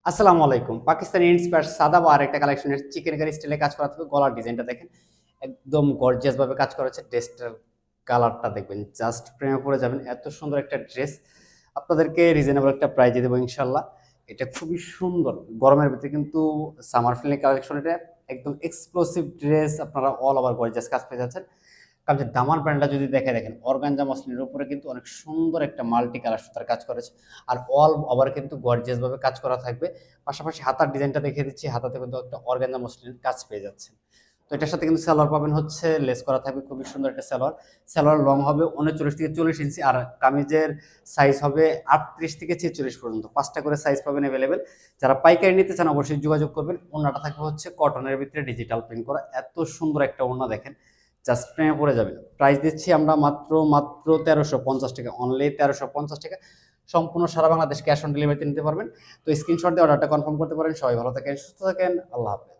আসসালামু আলাইকুম। পাকিস্তানি ইন্সপায়ার্ড সাদাবাহার একটা কালেকশনের চিকেন কারি স্টাইলে কাজ করা থাকবে। গলার ডিজাইনটা দেখেন, একদম গর্জিয়াস ভাবে কাজ করা হচ্ছে। ড্রেসটার কালারটা দেখবেন, জাস্ট প্রেমে পড়ে যাবেন। এত সুন্দর একটা ড্রেস আপনাদেরকে রিজনেবল একটা প্রাইজে দেবো ইনশাল্লাহ। এটা খুবই সুন্দর, গরমের ভিতরে কিন্তু সামার ফ্রেন্ডলি কালেকশন। এটা একদম এক্সক্লুসিভ ড্রেস, আপনারা অল ওভার গর্জিয়াস কাজ পেয়ে যাচ্ছেন। কারণ যে দামার ব্র্যান্ডটা যদি দেখেন অর্গানজা মসলিনের উপরে কিন্তু অনেক সুন্দর একটা মাল্টি কালার সুতার কাজ করেছে। আর অল ওভার কিন্তু গর্জিয়াস ভাবে কাজ করা থাকবে। পাশাপাশি হাতার ডিজাইনটা দেখিয়ে দিচ্ছি, হাতাতে কিন্তু একটা অর্গানজা মসলিনের কাজ পেয়ে যাচ্ছে। তো এটার সাথে কিন্তু সালোয়ার পাবেন হচ্ছে লেস করা থাকবে, খুবই সুন্দর একটা সালোয়ার। সালোয়ার লং হবে 39 থেকে 40 ইঞ্চি, আর কামিজের সাইজ হবে 38 থেকে 46 পর্যন্ত। 5টা করে সাইজ পাবেন অ্যাভেলেবেল। যারা পাইকারি নিতে চান অবশ্যই যোগাযোগ করবেন। ওড়নাটা থাকবে হচ্ছে কটনের ভিতরে ডিজিটাল প্রিন্ট করা, এত সুন্দর একটা ওড়না দেখেন, জাস্ট প্রেমে পড়ে যাবেন। প্রাইস দিচ্ছি আমরা মাত্র মাত্র 1350 টাকা, অনলি 1350 টাকা। সম্পূর্ণ সারা বাংলাদেশ ক্যাশ অন ডেলিভারিতে নিতে পারবেন। তো স্ক্রিনশট দিয়ে অর্ডারটা কনফার্ম করতে পারেন। সবাই ভালো থাকেন, সুস্থ থাকেন, আল্লাহ হাফেজ।